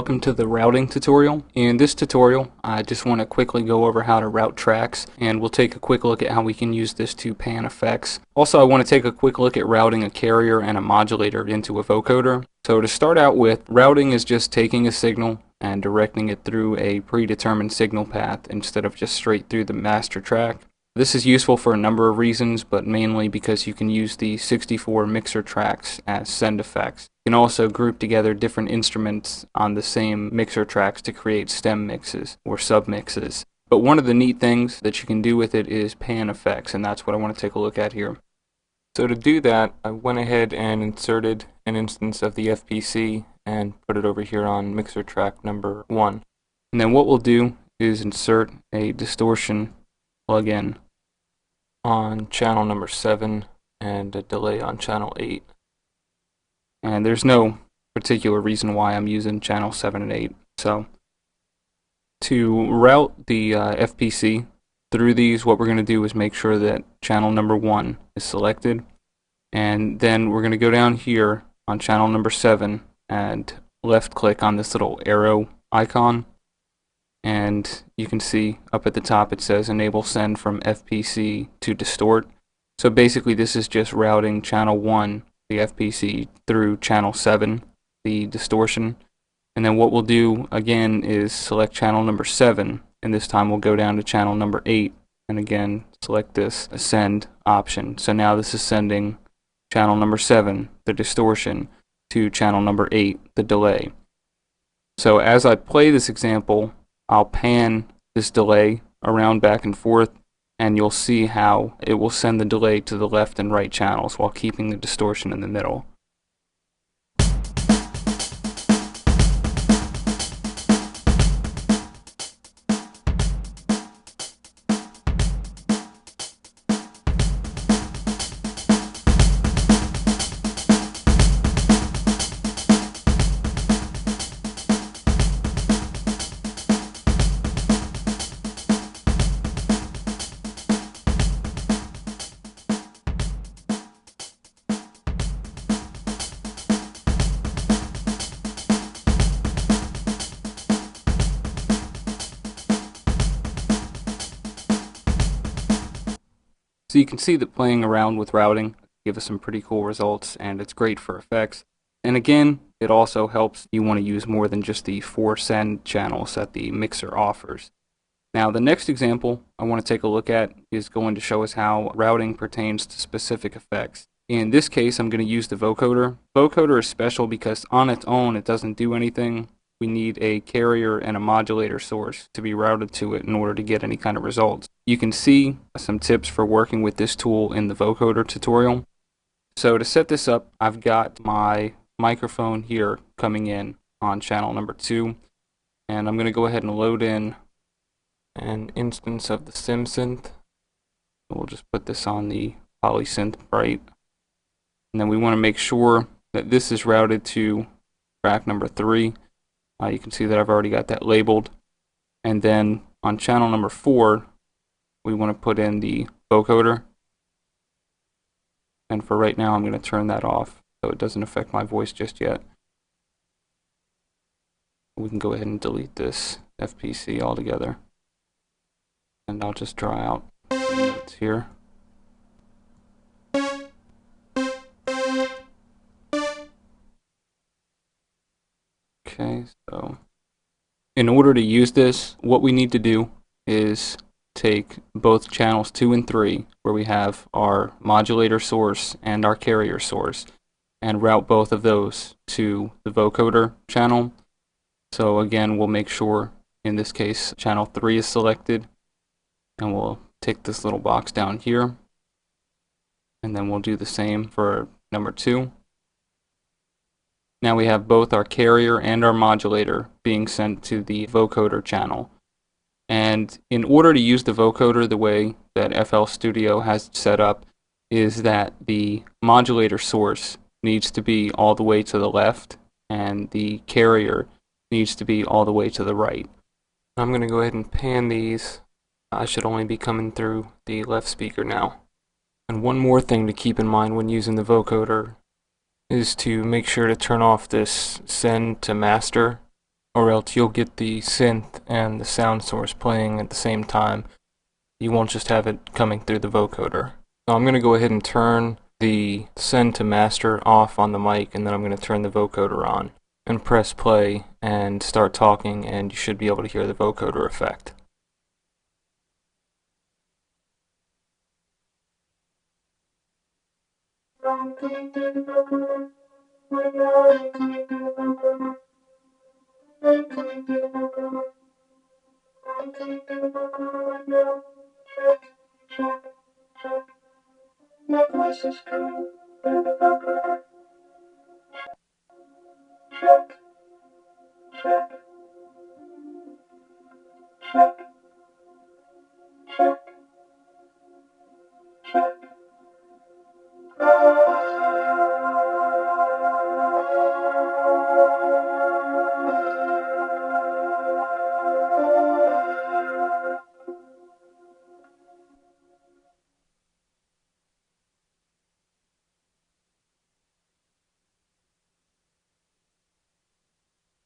Welcome to the routing tutorial. In this tutorial, I just want to quickly go over how to route tracks, and we'll take a quick look at how we can use this to pan effects. Also, I want to take a quick look at routing a carrier and a modulator into a vocoder. So to start out with, routing is just taking a signal and directing it through a predetermined signal path instead of just straight through the master track. This is useful for a number of reasons, but mainly because you can use the 64 mixer tracks as send effects. You can also group together different instruments on the same mixer tracks to create stem mixes or submixes. But one of the neat things that you can do with it is pan effects, and that's what I want to take a look at here. So to do that, I went ahead and inserted an instance of the FPC and put it over here on mixer track number 1. And then what we'll do is insert a distortion plugin on channel number 7 and a delay on channel 8. And there's no particular reason why I'm using channel 7 and 8. So to route the FPC through these, what we're going to do is make sure that channel number 1 is selected, and then we're going to go down here on channel number 7 and left click on this little arrow icon, and you can see up at the top it says enable send from FPC to distort. So basically this is just routing channel 1, the FPC, through channel 7, the distortion. And then what we'll do again is select channel number 7, and this time we'll go down to channel number 8 and again select this send option. So now this is sending channel number 7, the distortion, to channel number 8, the delay. So as I play this example, I'll pan this delay around back and forth, and you'll see how it will send the delay to the left and right channels while keeping the distortion in the middle. So you can see that playing around with routing gives us some pretty cool results, and it's great for effects. And again, it also helps you want to use more than just the 4 send channels that the mixer offers. Now the next example I want to take a look at is going to show us how routing pertains to specific effects. In this case, I'm going to use the vocoder. Vocoder is special because on its own it doesn't do anything. We need a carrier and a modulator source to be routed to it in order to get any kind of results. You can see some tips for working with this tool in the vocoder tutorial. So to set this up, I've got my microphone here coming in on channel number 2, and I'm going to go ahead and load in an instance of the SimSynth. We'll just put this on the Polysynth Bright, and then we want to make sure that this is routed to track number 3. You can see that I've already got that labeled. And then on channel number 4, we want to put in the vocoder. And for right now, I'm going to turn that off so it doesn't affect my voice just yet. We can go ahead and delete this FPC altogether. And I'll just draw out the notes here. Okay, so in order to use this, what we need to do is take both channels 2 and 3, where we have our modulator source and our carrier source, and route both of those to the vocoder channel. So again, we'll make sure in this case channel 3 is selected, and we'll take this little box down here, and then we'll do the same for number 2. Now we have both our carrier and our modulator being sent to the vocoder channel. And in order to use the vocoder the way that FL Studio has it set up is that the modulator source needs to be all the way to the left and the carrier needs to be all the way to the right. I'm going to go ahead and pan these. I should only be coming through the left speaker now. And one more thing to keep in mind when using the vocoder is to make sure to turn off this send to master or else you'll get the synth and the sound source playing at the same time. You won't just have it coming through the vocoder. So I'm going to go ahead and turn the send to master off on the mic, and then I'm going to turn the vocoder on and press play and start talking, and you should be able to hear the vocoder effect.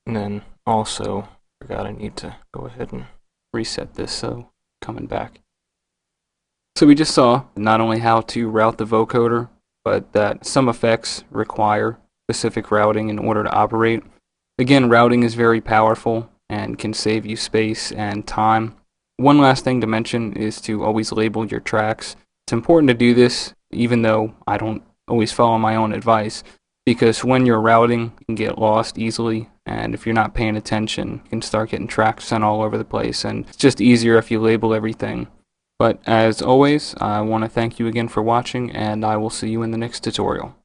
And then also, forgot I need to go ahead and Reset this, so coming back. So we just saw not only how to route the vocoder, but that some effects require specific routing in order to operate. Again, routing is very powerful and can save you space and time. One last thing to mention is to always label your tracks. It's important to do this, even though I don't always follow my own advice, because when you're routing, you can get lost easily, and if you're not paying attention, you can start getting tracks sent all over the place, and it's just easier if you label everything. But as always, I want to thank you again for watching, and I will see you in the next tutorial.